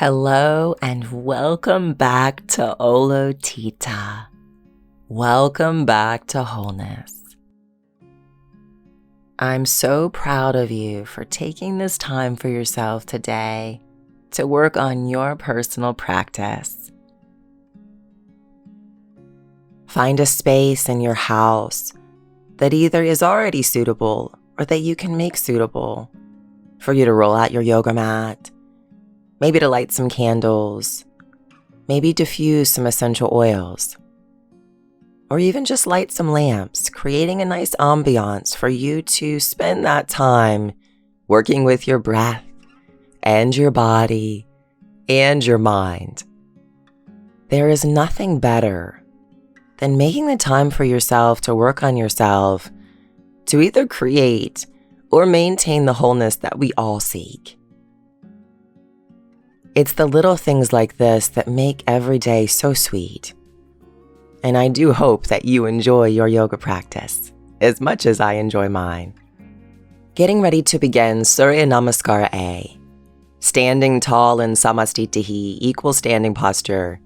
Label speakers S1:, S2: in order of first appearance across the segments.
S1: Hello and welcome back to Utthita. Welcome back to wholeness. I'm so proud of you for taking this time for yourself today to work on your personal practice. Find a space in your house that either is already suitable or that you can make suitable for you to roll out your yoga mat, maybe to light some candles, maybe diffuse some essential oils, or even just light some lamps, creating a nice ambiance for you to spend that time working with your breath and your body and your mind. There is nothing better than making the time for yourself to work on yourself to either create or maintain the wholeness that we all seek. It's the little things like this that make every day so sweet. And I do hope that you enjoy your yoga practice as much as I enjoy mine. Getting ready to begin Surya Namaskara A. Standing tall in Samastitihi, equal standing posture.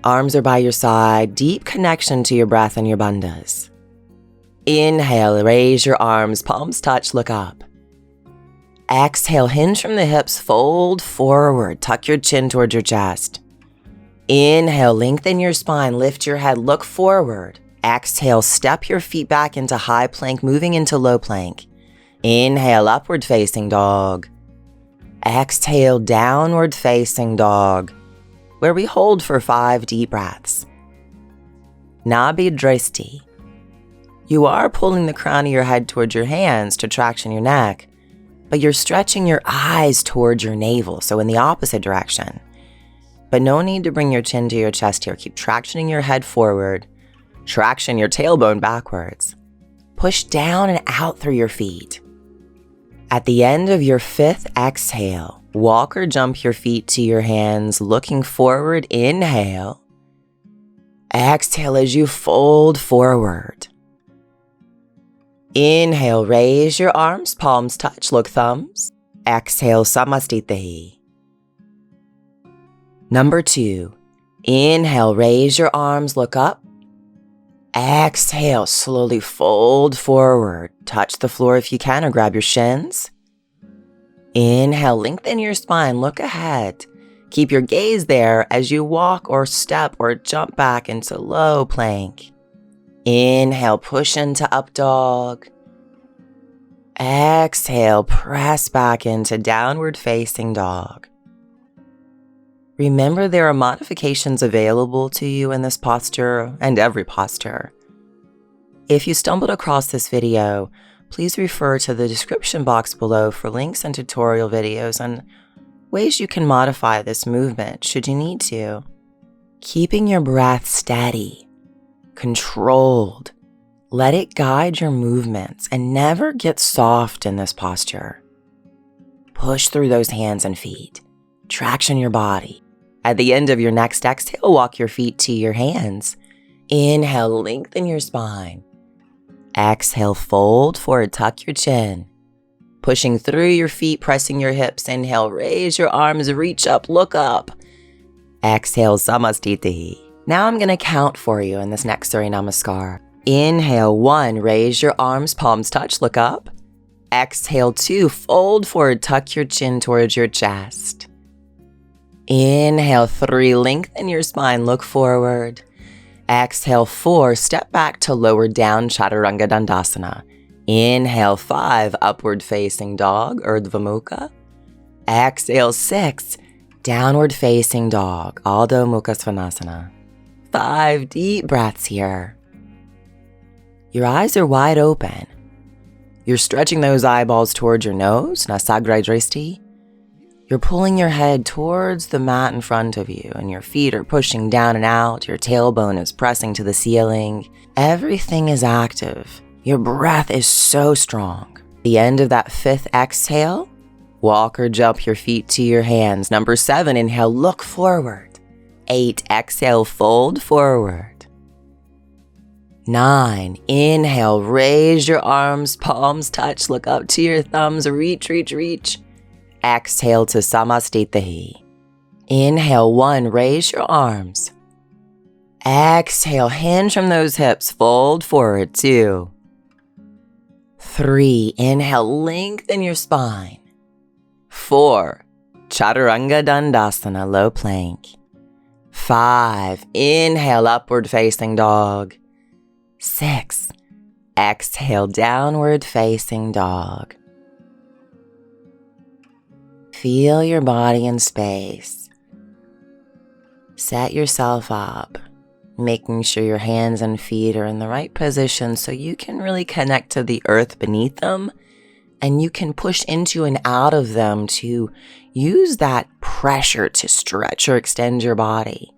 S1: Arms are by your side, deep connection to your breath and your bandhas. Inhale, raise your arms, palms touch, look up. Exhale, hinge from the hips, fold forward, tuck your chin towards your chest. Inhale, lengthen your spine, lift your head, look forward. Exhale, step your feet back into high plank, moving into low plank. Inhale, upward facing dog. Exhale, downward facing dog, where we hold for 5 deep breaths. Virabhadrasana. You are pulling the crown of your head towards your hands to traction your neck, but you're stretching your eyes towards your navel, so in the opposite direction. But no need to bring your chin to your chest here. Keep tractioning your head forward. Traction your tailbone backwards. Push down and out through your feet. At the end of your 5th exhale, walk or jump your feet to your hands, looking forward. Inhale. Exhale as you fold forward. Inhale, raise your arms, palms touch, look thumbs. Exhale, Samastitihi. Number 2, inhale, raise your arms, look up. Exhale, slowly fold forward. Touch the floor if you can or grab your shins. Inhale, lengthen your spine, look ahead. Keep your gaze there as you walk or step or jump back into low plank. Inhale, push into up dog. Exhale, press back into downward facing dog. Remember, there are modifications available to you in this posture and every posture. If you stumbled across this video, please refer to the description box below for links and tutorial videos on ways you can modify this movement should you need to. Keeping your breath steady, controlled. Let it guide your movements and never get soft in this posture. Push through those hands and feet. Traction your body. At the end of your next exhale, walk your feet to your hands. Inhale, lengthen your spine. Exhale, fold forward, tuck your chin. Pushing through your feet, pressing your hips. Inhale, raise your arms, reach up, look up. Exhale, Samastitihi. Now I'm going to count for you in this next Surya Namaskar. Inhale, 1, raise your arms, palms touch, look up. Exhale, 2, fold forward, tuck your chin towards your chest. Inhale, 3, lengthen your spine, look forward. Exhale, 4, step back to lower down, Chaturanga Dandasana. Inhale, 5, upward facing dog, Ardha Mukha. Exhale, 6, downward facing dog, Adho Mukha Svanasana. 5 deep breaths here. Your eyes are wide open. You're stretching those eyeballs towards your nose, Virabhadrasana. You're pulling your head towards the mat in front of you, and your feet are pushing down and out. Your tailbone is pressing to the ceiling. Everything is active. Your breath is so strong. The end of that 5th exhale, walk or jump your feet to your hands. Number 7, inhale, look forward. 8, exhale, fold forward. 9, inhale, raise your arms, palms touch, look up to your thumbs, reach, reach, reach. Exhale to Samastitihi. Inhale, 1, raise your arms. Exhale, hinge from those hips, fold forward, 2. 3, inhale, lengthen your spine. 4, Chaturanga Dandasana, low plank. 5, inhale, upward facing dog. 6, exhale, downward facing dog. Feel your body in space. Set yourself up, making sure your hands and feet are in the right position so you can really connect to the earth beneath them, and you can push into and out of them to use that pressure to stretch or extend your body.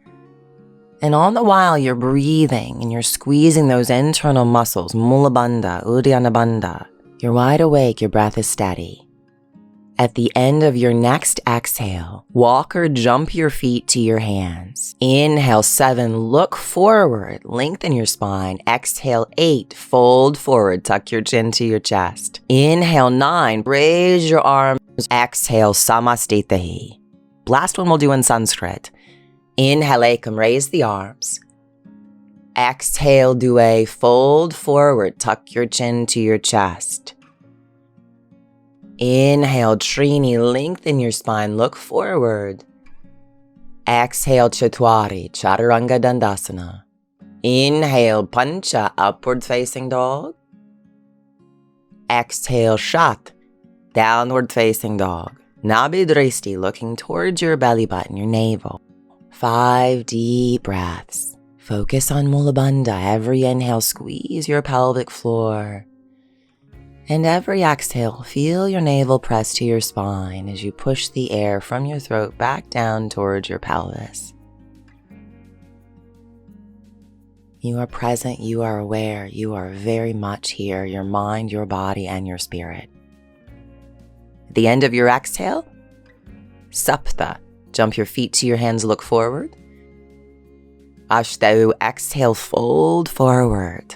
S1: And all the while you're breathing and you're squeezing those internal muscles, Mula Bandha, Uddiyana Bandha. You're wide awake, your breath is steady. At the end of your next exhale, walk or jump your feet to your hands. Inhale, 7, look forward, lengthen your spine. Exhale, 8, fold forward, tuck your chin to your chest. Inhale, 9, raise your arms. Exhale, Samastitihi. Last one we'll do in Sanskrit. Inhale, Ekam, raise the arms. Exhale, Due, fold forward, tuck your chin to your chest. Inhale, Trini, lengthen your spine, look forward. Exhale, Chatwari, Chaturanga Dandasana. Inhale, Pancha, upward facing dog. Exhale, Shat, downward facing dog. Nabi Dristi, looking towards your belly button, your navel. 5 deep breaths. Focus on Mula Bandha. Every inhale, squeeze your pelvic floor. And every exhale, feel your navel press to your spine as you push the air from your throat back down towards your pelvis. You are present, you are aware, you are very much here, your mind, your body, and your spirit. At the end of your exhale, Sapta, jump your feet to your hands, look forward. Ashtau, exhale, fold forward.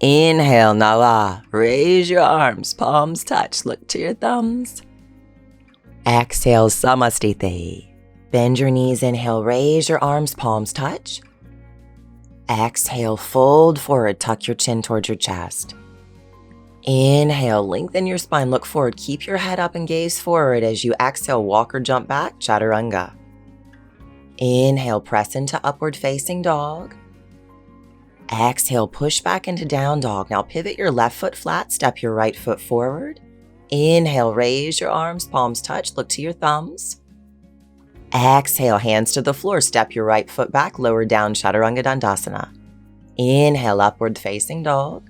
S1: Inhale, Nava, raise your arms, palms touch, look to your thumbs. Exhale, Samastitihi. Bend your knees, inhale, raise your arms, palms touch. Exhale, fold forward, tuck your chin towards your chest. Inhale, lengthen your spine, look forward, keep your head up and gaze forward as you exhale, walk or jump back, Chaturanga. Inhale, press into upward facing dog. Exhale, push back into down dog. Now pivot your left foot flat, step your right foot forward. Inhale, raise your arms, palms touch, look to your thumbs. Exhale, hands to the floor, step your right foot back, lower down, Chaturanga Dandasana. Inhale, upward facing dog.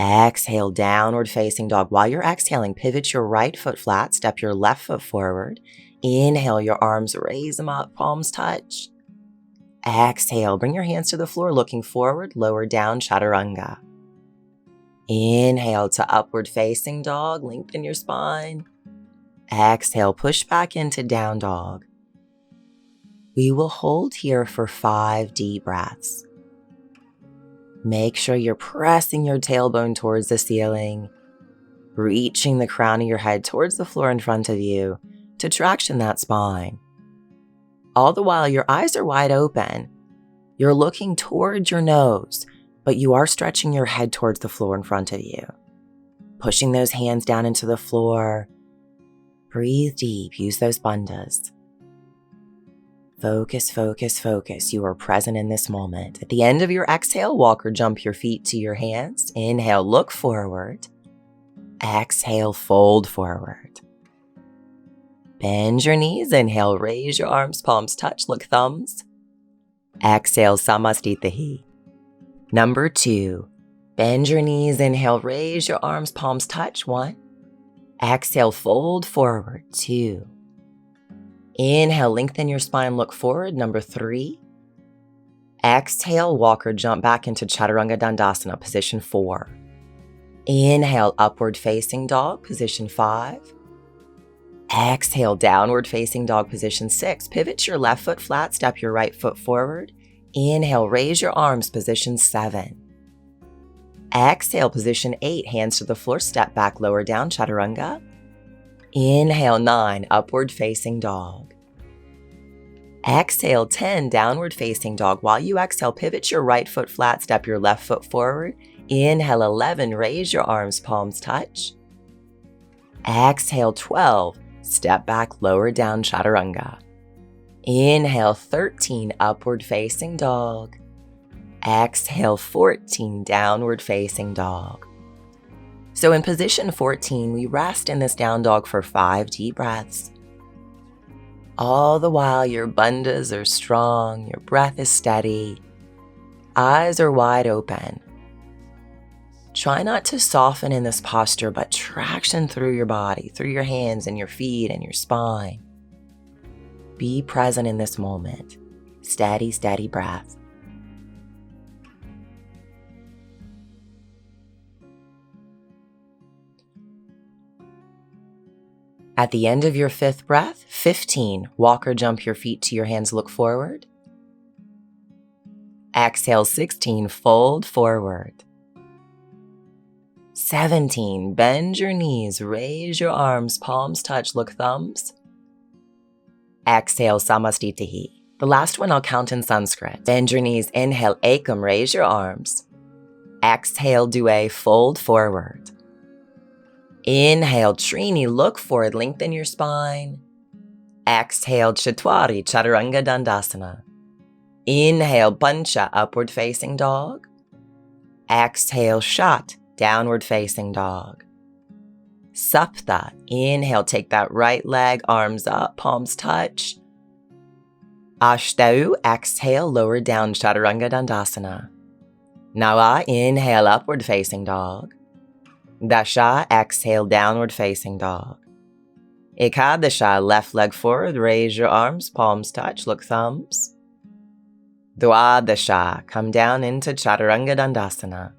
S1: Exhale, downward facing dog. While you're exhaling, pivot your right foot flat, step your left foot forward. Inhale, your arms, raise them up, palms touch. Exhale, bring your hands to the floor, looking forward, lower down, Chaturanga. Inhale to upward facing dog, lengthen your spine. Exhale, push back into down dog. We will hold here for 5 deep breaths. Make sure you're pressing your tailbone towards the ceiling, reaching the crown of your head towards the floor in front of you to traction that spine. All the while, your eyes are wide open. You're looking towards your nose, but you are stretching your head towards the floor in front of you. Pushing those hands down into the floor. Breathe deep. Use those bandhas. Focus, focus, focus. You are present in this moment. At the end of your exhale, walk or jump your feet to your hands. Inhale, look forward. Exhale, fold forward. Bend your knees, inhale, raise your arms, palms touch, look thumbs. Exhale, Samastitihi. Number 2, bend your knees, inhale, raise your arms, palms touch, 1. Exhale, fold forward, 2. Inhale, lengthen your spine, look forward, number 3. Exhale, walk or jump back into Chaturanga Dandasana, position 4. Inhale, upward facing dog, position 5. Exhale, downward facing dog, position 6. Pivot your left foot flat, step your right foot forward. Inhale, raise your arms, position 7. Exhale, position 8, hands to the floor, step back, lower down, Chaturanga. Inhale 9, upward facing dog. Exhale 10, downward facing dog. While you exhale, pivot your right foot flat, step your left foot forward. Inhale 11, raise your arms, palms touch. Exhale 12, step back, lower down, chaturanga. Inhale 13, upward facing dog. Exhale 14, downward facing dog. So in position 14, we rest in this down dog for 5 deep breaths. All the while your bandhas are strong, your breath is steady, eyes are wide open. Try not to soften in this posture, but traction through your body, through your hands and your feet and your spine. Be present in this moment. Steady, steady breath. At the end of your 5th breath, 15, walk or jump your feet to your hands, look forward. Exhale 16, fold forward. 17, bend your knees, raise your arms, palms touch, look thumbs. Exhale, Samastitihi. The last one I'll count in Sanskrit. Bend your knees, inhale, Ekam, raise your arms. Exhale, Due, fold forward. Inhale, Trini, look forward, lengthen your spine. Exhale, Chatwari, Chaturanga Dandasana. Inhale, Pancha, upward facing dog. Exhale, Shat, downward facing dog. Sapta, inhale, take that right leg, arms up, palms touch. Ashtau, exhale, lower down, Chaturanga Dandasana. Nava, inhale, upward facing dog. Dasha, exhale, downward facing dog. Ekadasha, left leg forward, raise your arms, palms touch, look thumbs. Dwadasha, come down into Chaturanga Dandasana.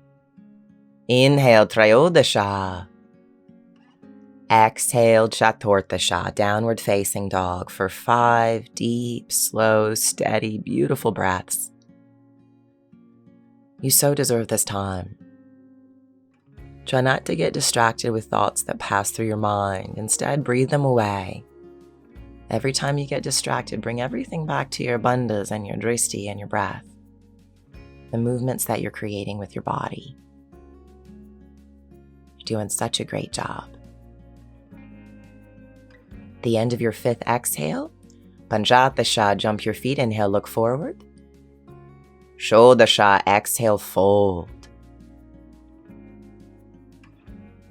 S1: Inhale, Trayodasha. Exhale, Chaturthasha, downward facing dog for 5 deep, slow, steady, beautiful breaths. You so deserve this time. Try not to get distracted with thoughts that pass through your mind. Instead, breathe them away. Every time you get distracted, bring everything back to your bandhas and your drishti and your breath. The movements that you're creating with your body. You're doing such a great job. The end of your 5th exhale, Panchatasana, jump your feet, inhale, look forward. Shodasana, exhale, fold.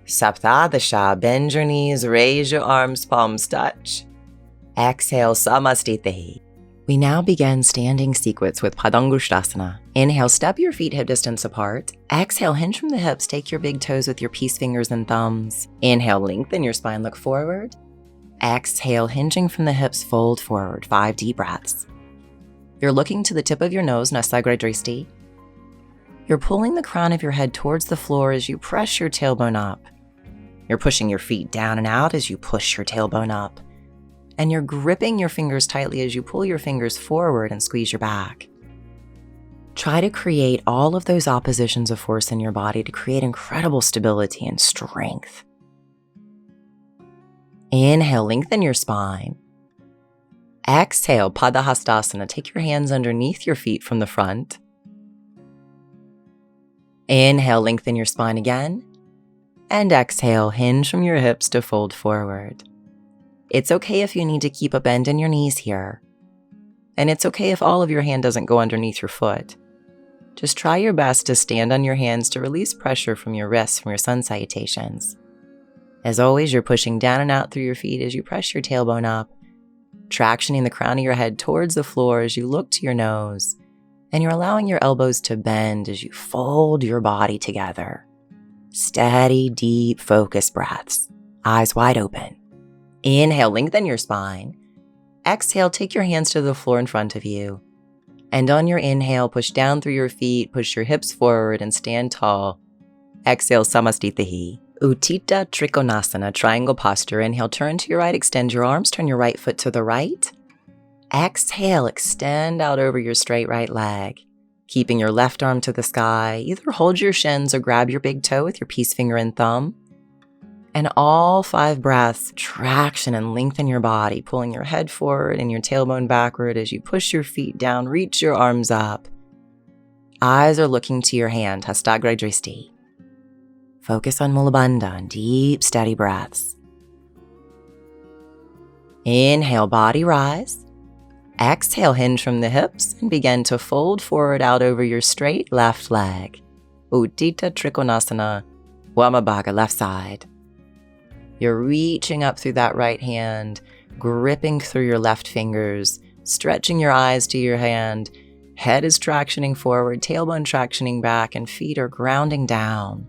S1: Saptadasana, bend your knees, raise your arms, palms touch. Exhale, Samastitihi. We now begin standing sequence with Padangusthasana. Inhale, step your feet hip distance apart. Exhale, hinge from the hips, take your big toes with your peace fingers and thumbs. Inhale, lengthen your spine, look forward. Exhale, hinging from the hips, fold forward, 5 deep breaths. You're looking to the tip of your nose, Nasagra Drishti. You're pulling the crown of your head towards the floor as you press your tailbone up. You're pushing your feet down and out as you push your tailbone up. And you're gripping your fingers tightly as you pull your fingers forward and squeeze your back. Try to create all of those oppositions of force in your body to create incredible stability and strength. Inhale, lengthen your spine. Exhale, Hastasana. Take your hands underneath your feet from the front. Inhale, lengthen your spine again. And exhale, hinge from your hips to fold forward. It's okay if you need to keep a bend in your knees here. And it's okay if all of your hand doesn't go underneath your foot. Just try your best to stand on your hands to release pressure from your wrists from your sun salutations. As always, you're pushing down and out through your feet as you press your tailbone up, tractioning the crown of your head towards the floor as you look to your nose, and you're allowing your elbows to bend as you fold your body together. Steady, deep, focused breaths, eyes wide open. Inhale, lengthen your spine. Exhale, take your hands to the floor in front of you. And on your inhale, push down through your feet, push your hips forward and stand tall. Exhale, Samastitihi. Utthita, Trikonasana, triangle posture. Inhale, turn to your right, extend your arms, turn your right foot to the right. Exhale, extend out over your straight right leg. Keeping your left arm to the sky, either hold your shins or grab your big toe with your peace finger and thumb. And all 5 breaths, traction and lengthen your body, pulling your head forward and your tailbone backward as you push your feet down, reach your arms up. Eyes are looking to your hand, Hasta. Focus on Mula Bandha and deep, steady breaths. Inhale, body rise. Exhale, hinge from the hips and begin to fold forward out over your straight left leg. Utthita Trikonasana, Wamabhaga, left side. You're reaching up through that right hand, gripping through your left fingers, stretching your eyes to your hand. Head is tractioning forward, tailbone tractioning back, and feet are grounding down.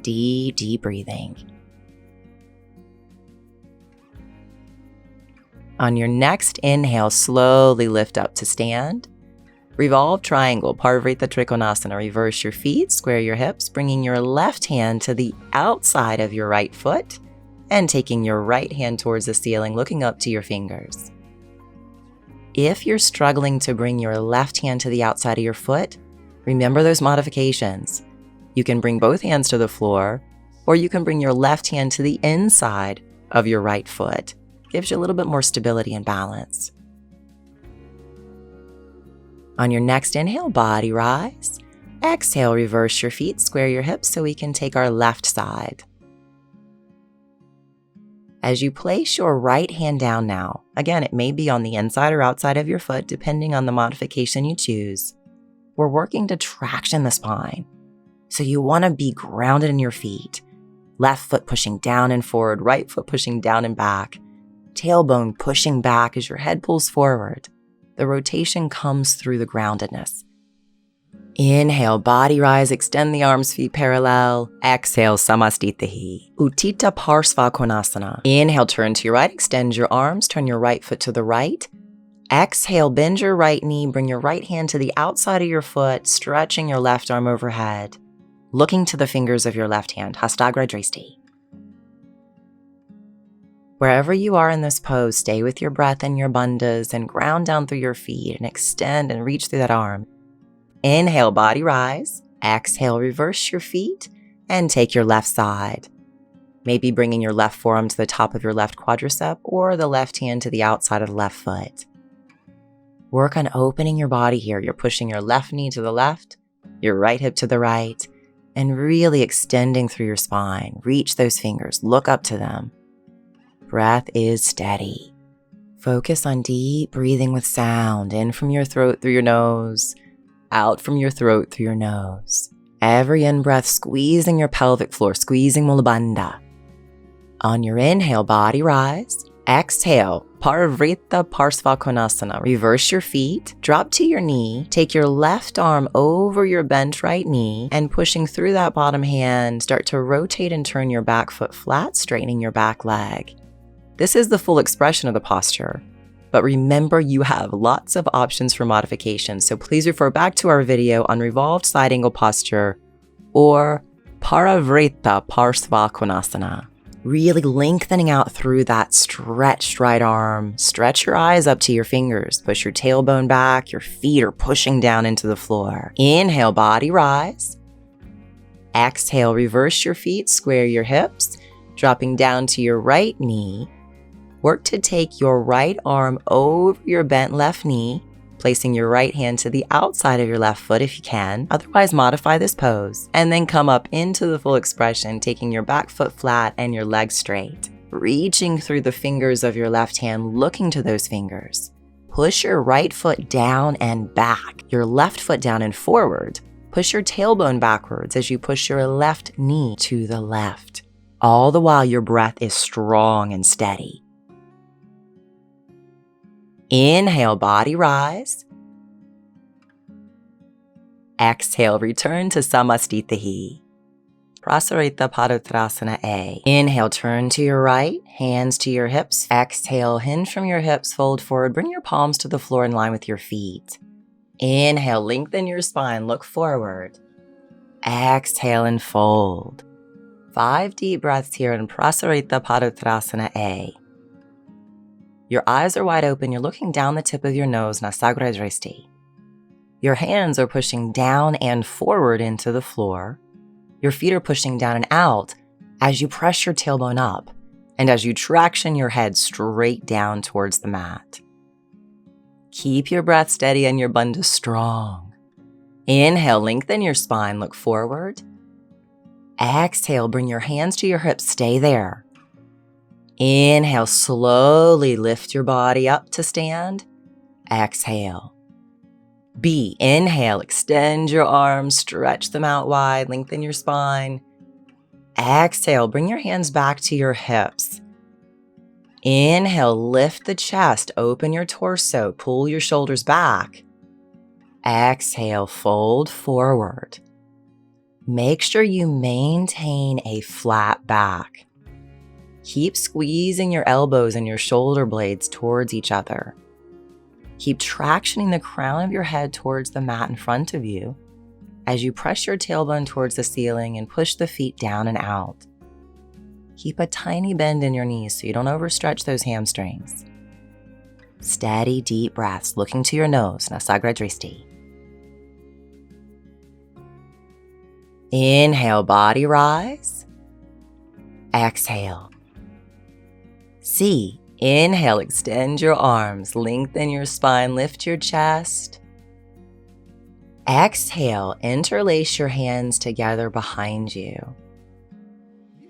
S1: Deep, deep breathing. On your next inhale, slowly lift up to stand. Revolve triangle, Parivritta Trikonasana. Reverse your feet, square your hips, bringing your left hand to the outside of your right foot and taking your right hand towards the ceiling, looking up to your fingers. If you're struggling to bring your left hand to the outside of your foot, remember those modifications. You can bring both hands to the floor, or you can bring your left hand to the inside of your right foot. Gives you a little bit more stability and balance. On your next inhale, body rise. Exhale, reverse your feet, square your hips so we can take our left side. As you place your right hand down now, again, it may be on the inside or outside of your foot, depending on the modification you choose. We're working to traction the spine. So you want to be grounded in your feet. Left foot pushing down and forward, right foot pushing down and back. Tailbone pushing back as your head pulls forward. The rotation comes through the groundedness. Inhale, body rise, extend the arms, feet parallel. Exhale, Samastitihi. Utthita Parsva Konasana. Inhale, turn to your right, extend your arms, turn your right foot to the right. Exhale, bend your right knee, bring your right hand to the outside of your foot, stretching your left arm overhead. Looking to the fingers of your left hand, Hasta. Wherever you are in this pose, stay with your breath and your bandhas and ground down through your feet and extend and reach through that arm. Inhale, body rise. Exhale, reverse your feet and take your left side. Maybe bringing your left forearm to the top of your left quadricep or the left hand to the outside of the left foot. Work on opening your body here. You're pushing your left knee to the left, your right hip to the right, and really extending through your spine. Reach those fingers, look up to them. Breath is steady. Focus on deep breathing with sound, in from your throat through your nose, out from your throat through your nose. Every in-breath squeezing your pelvic floor, squeezing Mula Bandha. On your inhale, body rise. Exhale, Parivritta Parsvottanasana. Reverse your feet, drop to your knee, take your left arm over your bent right knee, and pushing through that bottom hand, start to rotate and turn your back foot flat, straightening your back leg. This is the full expression of the posture. But remember, you have lots of options for modification, so please refer back to our video on revolved side angle posture or Parivritta Parsvottanasana. Really lengthening out through that stretched right arm. Stretch your eyes up to your fingers. Push your tailbone back. Your feet are pushing down into the floor. Inhale, body rise. Exhale, reverse your feet, square your hips, dropping down to your right knee. Work to take your right arm over your bent left knee, placing your right hand to the outside of your left foot if you can. Otherwise, modify this pose. And then come up into the full expression, taking your back foot flat and your legs straight. Reaching through the fingers of your left hand, looking to those fingers. Push your right foot down and back, your left foot down and forward. Push your tailbone backwards as you push your left knee to the left. All the while your breath is strong and steady. Inhale, body rise. Exhale, return to Samastitihi. Prasarita Padottanasana A. Inhale, turn to your right, hands to your hips. Exhale, hinge from your hips, fold forward. Bring your palms to the floor in line with your feet. Inhale, lengthen your spine, look forward. Exhale and fold. 5 deep breaths here in Prasarita Padottanasana A. Your eyes are wide open, you're looking down the tip of your nose, Nasagrajresti. Your hands are pushing down and forward into the floor. Your feet are pushing down and out as you press your tailbone up and as you traction your head straight down towards the mat. Keep your breath steady and your bandha strong. Inhale, lengthen your spine, look forward. Exhale, bring your hands to your hips, stay there. Inhale, slowly lift your body up to stand. Exhale. B, inhale, extend your arms, stretch them out wide, lengthen your spine. Exhale, bring your hands back to your hips. Inhale, lift the chest, open your torso, pull your shoulders back. Exhale, fold forward. Make sure you maintain a flat back. Keep squeezing your elbows and your shoulder blades towards each other. Keep tractioning the crown of your head towards the mat in front of you as you press your tailbone towards the ceiling and push the feet down and out. Keep a tiny bend in your knees so you don't overstretch those hamstrings. Steady, deep breaths, looking to your nose, Nasagra Dristi. Inhale, body rise. Exhale. C, inhale, extend your arms, lengthen your spine, lift your chest. Exhale, interlace your hands together behind you.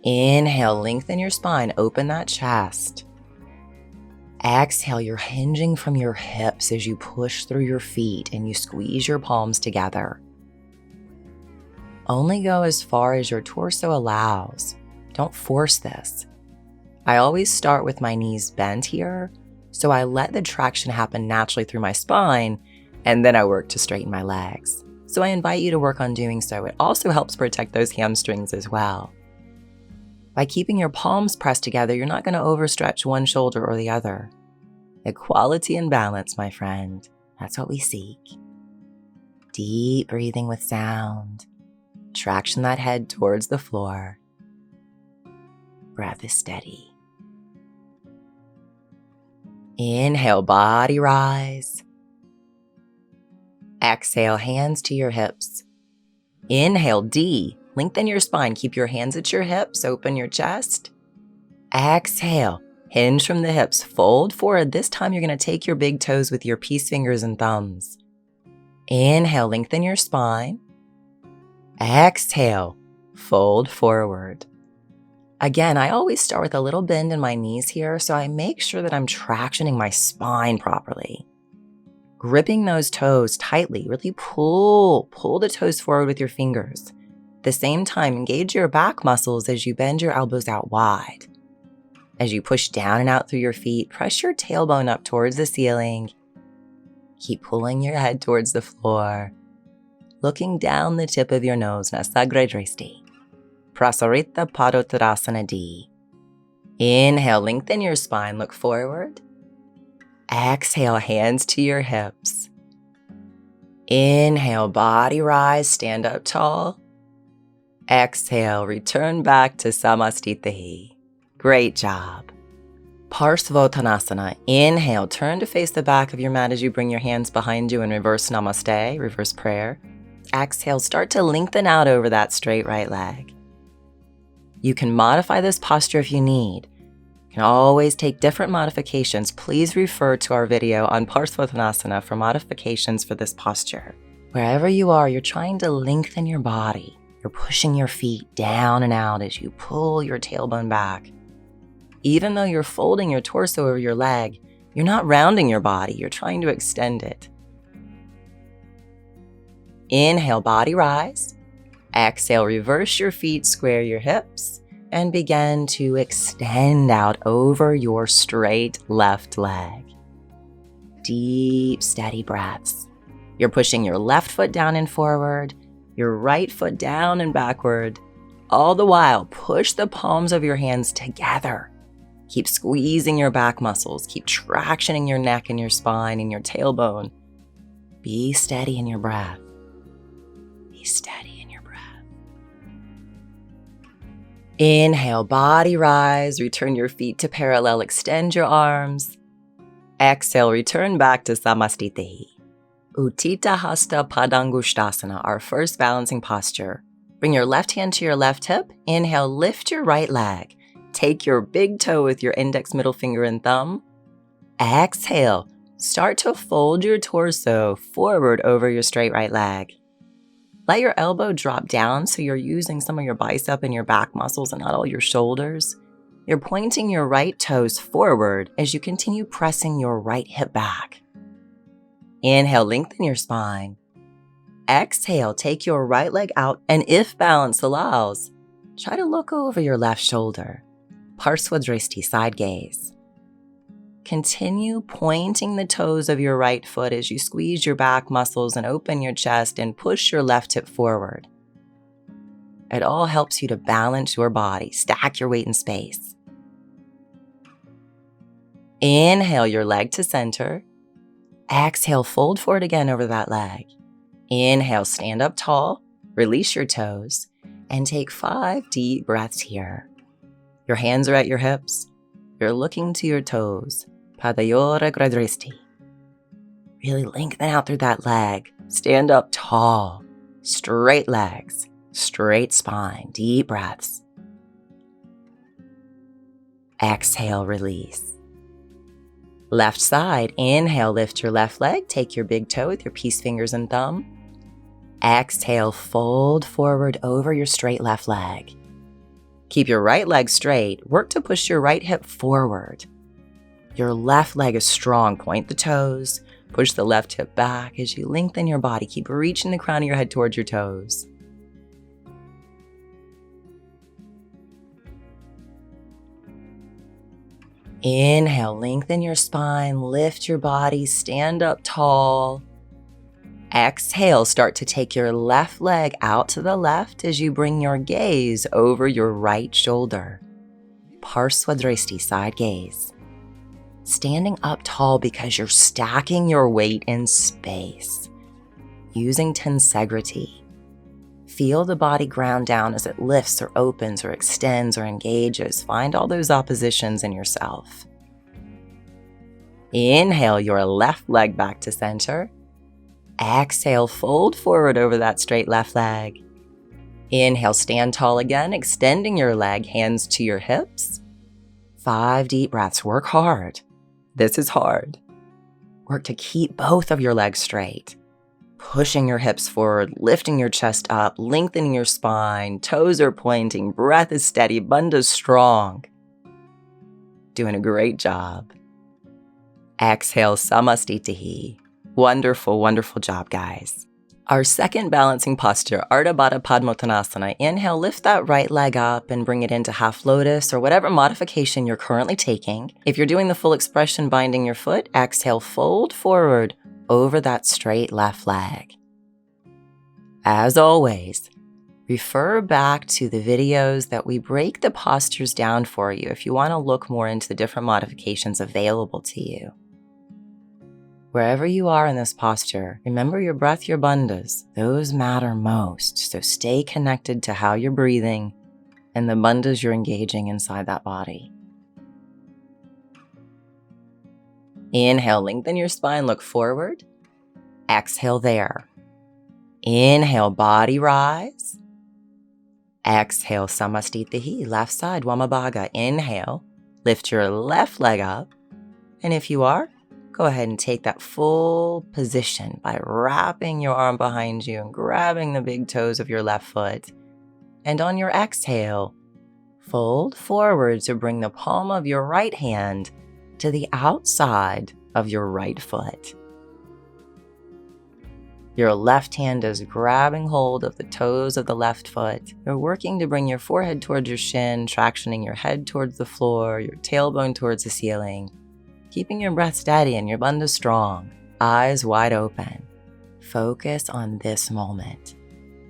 S1: Inhale, lengthen your spine, open that chest. Exhale, you're hinging from your hips as you push through your feet and you squeeze your palms together. Only go as far as your torso allows. Don't force this. I always start with my knees bent here, so I let the traction happen naturally through my spine, and then I work to straighten my legs. So I invite you to work on doing so. It also helps protect those hamstrings as well. By keeping your palms pressed together, you're not going to overstretch one shoulder or the other. Equality and balance, my friend. That's what we seek. Deep breathing with sound. Traction that head towards the floor. Breath is steady. Inhale, body rise. Exhale, hands to your hips. Inhale, D. Lengthen your spine. Keep your hands at your hips. Open your chest. Exhale, hinge from the hips. Fold forward. This time you're going to take your big toes with your peace fingers and thumbs. Inhale, lengthen your spine. Exhale, fold forward. Again, I always start with a little bend in my knees here, so I make sure that I'm tractioning my spine properly. Gripping those toes tightly, really pull the toes forward with your fingers. At the same time, engage your back muscles as you bend your elbows out wide. As you push down and out through your feet, press your tailbone up towards the ceiling. Keep pulling your head towards the floor. Looking down the tip of your nose, Nasagra Dristi. Prasarita Padottanasana D. Inhale, lengthen your spine, look forward. Exhale, hands to your hips. Inhale, body rise, stand up tall. Exhale, return back to Samastitihi. Great job. Parsvottanasana. Inhale, turn to face the back of your mat as you bring your hands behind you in reverse namaste, reverse prayer. Exhale, start to lengthen out over that straight right leg. You can modify this posture if you need. You can always take different modifications. Please refer to our video on Parsvottanasana for modifications for this posture. Wherever you are, you're trying to lengthen your body. You're pushing your feet down and out as you pull your tailbone back. Even though you're folding your torso over your leg, you're not rounding your body. You're trying to extend it. Inhale, body rise. Exhale, reverse your feet, square your hips, and begin to extend out over your straight left leg. Deep, steady breaths. You're pushing your left foot down and forward, your right foot down and backward. All the while, push the palms of your hands together. Keep squeezing your back muscles. Keep tractioning your neck and your spine and your tailbone. Be steady in your breath. Be steady in your breath. Inhale, body rise. Return your feet to parallel. Extend your arms. Exhale, return back to Samastitihi. Utthita, Hasta, Padangushthasana, our first balancing posture. Bring your left hand to your left hip. Inhale, lift your right leg. Take your big toe with your index, middle finger, and thumb. Exhale, start to fold your torso forward over your straight right leg. Let your elbow drop down so you're using some of your bicep and your back muscles and not all your shoulders. You're pointing your right toes forward as you continue pressing your right hip back. Inhale, lengthen your spine. Exhale, take your right leg out, and if balance allows, try to look over your left shoulder. Parsvottanasana, side gaze. Continue pointing the toes of your right foot as you squeeze your back muscles and open your chest and push your left hip forward. It all helps you to balance your body, stack your weight in space. Inhale your leg to center. Exhale, fold forward again over that leg. Inhale, stand up tall, release your toes, and take 5 deep breaths here. Your hands are at your hips. You're looking to your toes. Padayora. Really lengthen out through that leg. Stand up tall. Straight legs. Straight spine. Deep breaths. Exhale, release. Left side. Inhale, lift your left leg. Take your big toe with your peace fingers and thumb. Exhale, fold forward over your straight left leg. Keep your right leg straight. Work to push your right hip forward. Your left leg is strong. Point the toes. Push the left hip back as you lengthen your body. Keep reaching the crown of your head towards your toes. Inhale, lengthen your spine. Lift your body. Stand up tall. Exhale, start to take your left leg out to the left as you bring your gaze over your right shoulder. Parsvottanasana, side gaze. Standing up tall because you're stacking your weight in space. Using tensegrity. Feel the body ground down as it lifts or opens or extends or engages. Find all those oppositions in yourself. Inhale your left leg back to center. Exhale, fold forward over that straight left leg. Inhale, stand tall again, extending your leg, hands to your hips. 5 deep breaths. Work hard. This is hard. Work to keep both of your legs straight. Pushing your hips forward, lifting your chest up, lengthening your spine. Toes are pointing. Breath is steady. Bandha strong. Doing a great job. Exhale, Samastitihi. Wonderful, wonderful job, guys. Our second balancing posture, Ardha Baddha Padmottanasana. Inhale, lift that right leg up and bring it into half lotus or whatever modification you're currently taking. If you're doing the full expression binding your foot, exhale, fold forward over that straight left leg. As always, refer back to the videos that we break the postures down for you if you want to look more into the different modifications available to you. Wherever you are in this posture, remember your breath, your bandhas. Those matter most, so stay connected to how you're breathing and the bandhas you're engaging inside that body. Inhale, lengthen your spine, look forward. Exhale there. Inhale, body rise. Exhale, Samastitihi, left side, Wamabhaga. Inhale, lift your left leg up. And if you are, go ahead and take that full position by wrapping your arm behind you and grabbing the big toes of your left foot. And on your exhale, fold forward to bring the palm of your right hand to the outside of your right foot. Your left hand is grabbing hold of the toes of the left foot. You're working to bring your forehead towards your shin, tractioning your head towards the floor, your tailbone towards the ceiling. Keeping your breath steady and your bandha strong, eyes wide open. Focus on this moment.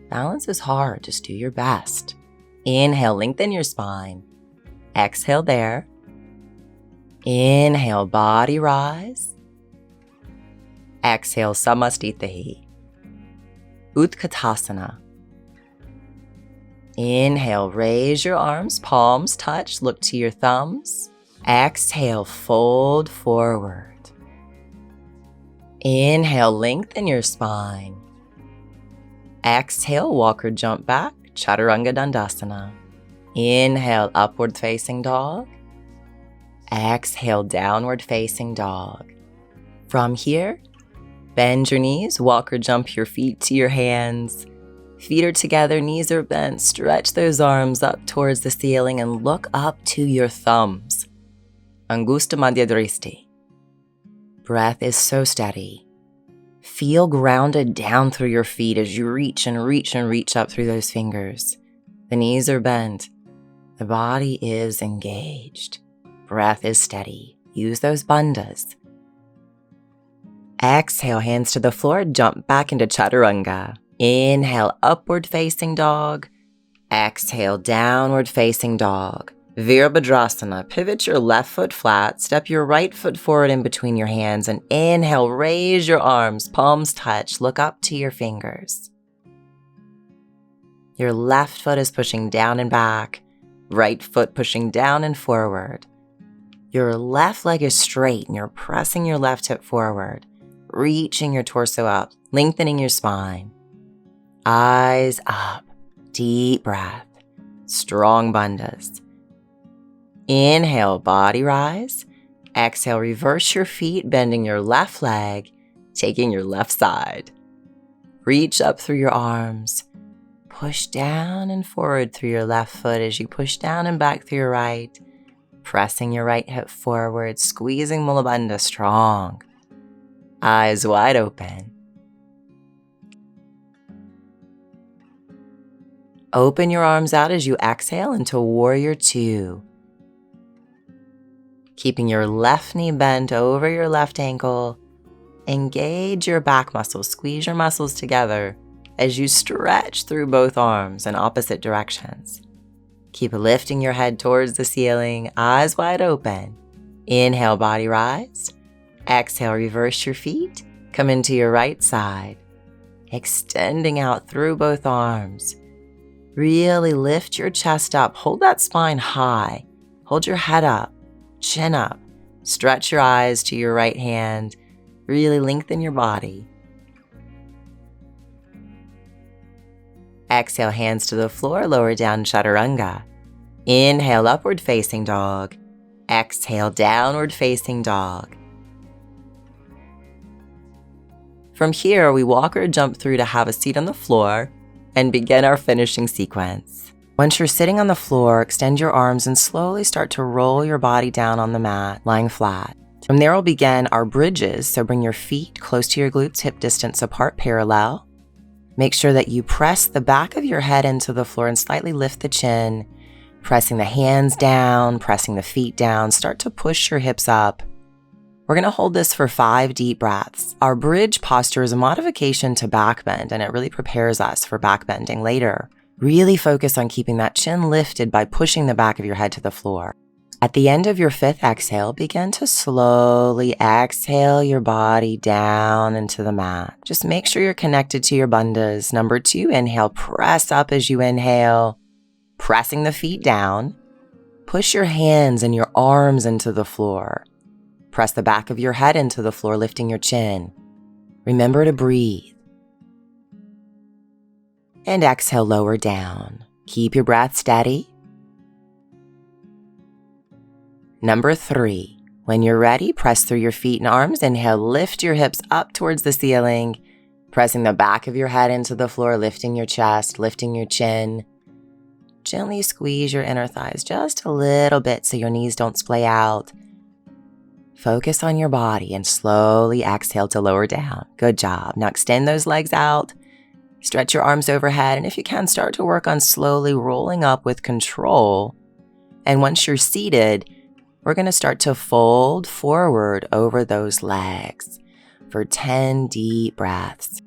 S1: Balance is hard, just do your best. Inhale, lengthen your spine. Exhale there. Inhale, body rise. Exhale, Samastitihi. Utkatasana. Inhale, raise your arms, palms touch, look to your thumbs. Exhale, fold forward. Inhale, lengthen your spine. Exhale, walk or jump back, Chaturanga Dandasana. Inhale, upward facing dog. Exhale, downward facing dog. From here, bend your knees, walk or jump your feet to your hands. Feet are together, knees are bent. Stretch those arms up towards the ceiling and look up to your thumbs. Angusta Madhya Dristi. Breath is so steady. Feel grounded down through your feet as you reach and reach and reach up through those fingers. The knees are bent. The body is engaged. Breath is steady. Use those bandhas. Exhale, hands to the floor, jump back into Chaturanga. Inhale, upward facing dog. Exhale, downward facing dog. Virabhadrasana, pivot your left foot flat, step your right foot forward in between your hands, and inhale, raise your arms, palms touch, look up to your fingers. Your left foot is pushing down and back, right foot pushing down and forward. Your left leg is straight and you're pressing your left hip forward, reaching your torso up, lengthening your spine. Eyes up, deep breath, strong bandhas. Inhale, body rise. Exhale, reverse your feet, bending your left leg, taking your left side. Reach up through your arms. Push down and forward through your left foot as you push down and back through your right. Pressing your right hip forward, squeezing Mula Bandha strong. Eyes wide open. Open your arms out as you exhale into Warrior Two. Keeping your left knee bent over your left ankle, engage your back muscles, squeeze your muscles together as you stretch through both arms in opposite directions. Keep lifting your head towards the ceiling, eyes wide open. Inhale, body rise. Exhale, reverse your feet, come into your right side. Extending out through both arms. Really lift your chest up, hold that spine high, hold your head up. Chin up, stretch your eyes to your right hand, really lengthen your body. Exhale, hands to the floor, lower down Chaturanga. Inhale, upward facing dog. Exhale, downward facing dog. From here, we walk or jump through to have a seat on the floor and begin our finishing sequence. Once you're sitting on the floor, extend your arms and slowly start to roll your body down on the mat, lying flat. From there, we'll begin our bridges, so bring your feet close to your glutes, hip distance apart, parallel. Make sure that you press the back of your head into the floor and slightly lift the chin, pressing the hands down, pressing the feet down. Start to push your hips up. We're going to hold this for 5 deep breaths. Our bridge posture is a modification to back bend, and it really prepares us for back bending later. Really focus on keeping that chin lifted by pushing the back of your head to the floor. At the end of your 5th exhale, begin to slowly exhale your body down into the mat. Just make sure you're connected to your bandhas. Number 2, inhale, press up as you inhale, pressing the feet down. Push your hands and your arms into the floor. Press the back of your head into the floor, lifting your chin. Remember to breathe. And exhale, lower down. Keep your breath steady. Number 3, when you're ready, press through your feet and arms. Inhale, lift your hips up towards the ceiling, pressing the back of your head into the floor, lifting your chest, lifting your chin. Gently squeeze your inner thighs just a little bit so your knees don't splay out. Focus on your body and slowly exhale to lower down. Good job. Now extend those legs out. Stretch your arms overhead, and if you can, start to work on slowly rolling up with control. And once you're seated, we're going to start to fold forward over those legs for 10 deep breaths.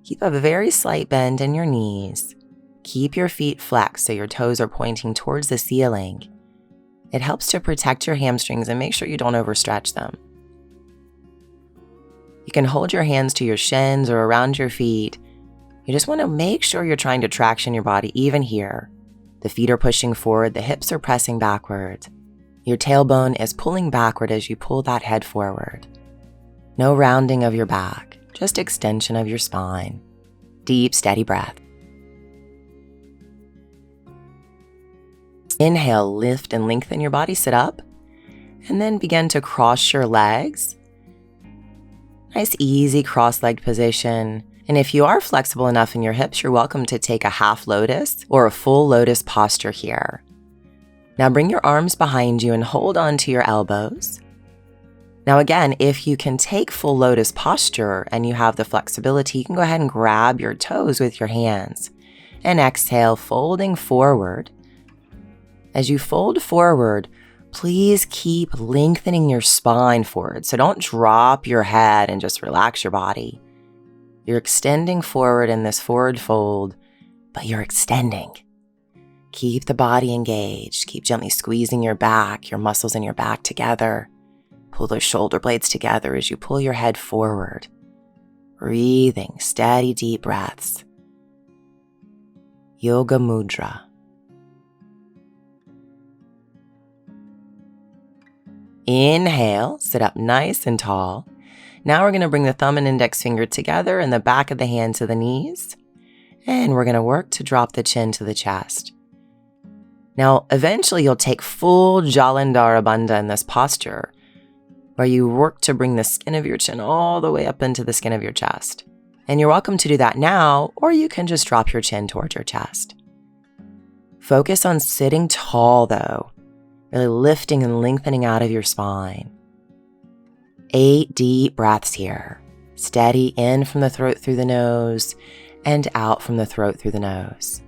S1: Keep a very slight bend in your knees. Keep your feet flexed so your toes are pointing towards the ceiling. It helps to protect your hamstrings and make sure you don't overstretch them. You can hold your hands to your shins or around your feet. You just want to make sure you're trying to traction your body even here. The feet are pushing forward, the hips are pressing backward. Your tailbone is pulling backward as you pull that head forward. No rounding of your back, just extension of your spine. Deep, steady breath. Inhale, lift and lengthen your body, sit up, and then begin to cross your legs. Nice, easy cross-legged position. And if you are flexible enough in your hips, you're welcome to take a half lotus or a full lotus posture here. Now bring your arms behind you and hold on to your elbows. Now again, if you can take full lotus posture and you have the flexibility, you can go ahead and grab your toes with your hands. And exhale, folding forward. As you fold forward, please keep lengthening your spine forward. So don't drop your head and just relax your body. You're extending forward in this forward fold, but you're extending. Keep the body engaged. Keep gently squeezing your back, your muscles in your back together. Pull those shoulder blades together as you pull your head forward. Breathing, steady, deep breaths. Yoga Mudra. Inhale, sit up nice and tall. Now we're going to bring the thumb and index finger together and the back of the hand to the knees. And we're going to work to drop the chin to the chest. Now, eventually you'll take full Jalandhara Bandha in this posture, where you work to bring the skin of your chin all the way up into the skin of your chest. And you're welcome to do that now, or you can just drop your chin towards your chest. Focus on sitting tall though, really lifting and lengthening out of your spine. 8 deep breaths here. Steady in from the throat through the nose and out from the throat through the nose.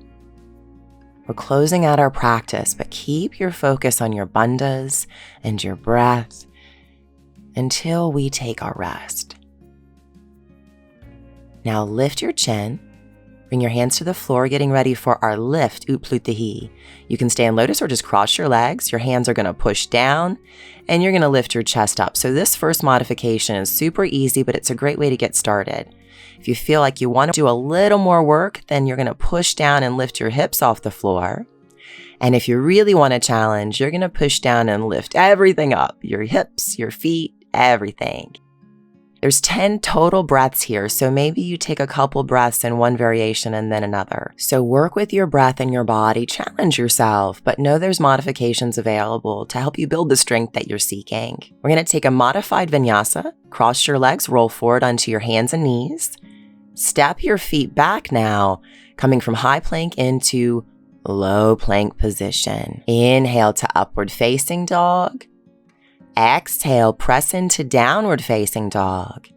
S1: We're closing out our practice, but keep your focus on your bandhas and your breath until we take our rest. Now lift your chin, bring your hands to the floor, getting ready for our lift, Utplutih. You can stay in lotus or just cross your legs. Your hands are going to push down and you're going to lift your chest up. So this first modification is super easy, but it's a great way to get started. If you feel like you want to do a little more work, then you're going to push down and lift your hips off the floor. And if you really want a challenge, you're going to push down and lift everything up, your hips, your feet, everything. There's 10 total breaths here, so maybe you take a couple breaths in one variation and then another. So work with your breath and your body, challenge yourself, but know there's modifications available to help you build the strength that you're seeking. We're going to take a modified vinyasa, cross your legs, roll forward onto your hands and knees. Step your feet back now, coming from high plank into low plank position. Inhale to upward facing dog. Exhale, press into downward facing dog.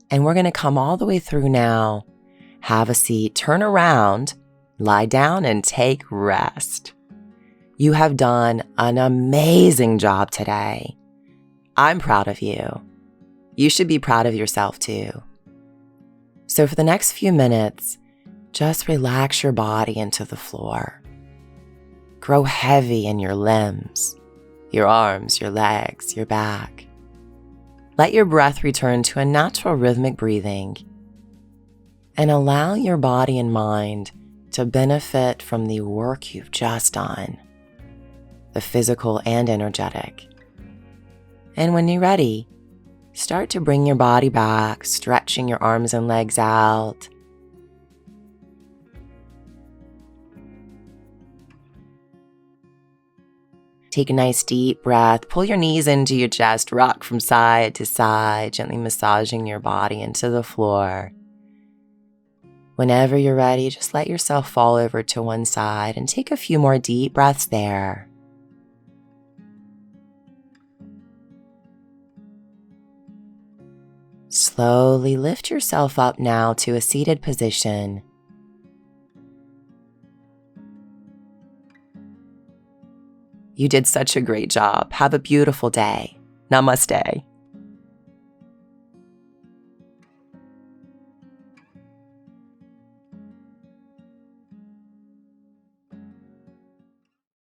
S1: And we're going to come all the way through now. Have a seat, turn around, lie down and take rest. You have done an amazing job today. I'm proud of you. You should be proud of yourself too. So for the next few minutes, just relax your body into the floor. Grow heavy in your limbs. Your arms, your legs, your back. Let your breath return to a natural rhythmic breathing and allow your body and mind to benefit from the work you've just done, the physical and energetic. And when you're ready, start to bring your body back, stretching your arms and legs out. Take a nice deep breath, pull your knees into your chest, rock from side to side, gently massaging your body into the floor. Whenever you're ready, just let yourself fall over to one side and take a few more deep breaths there. Slowly lift yourself up now to a seated position. You did such a great job. Have a beautiful day. Namaste.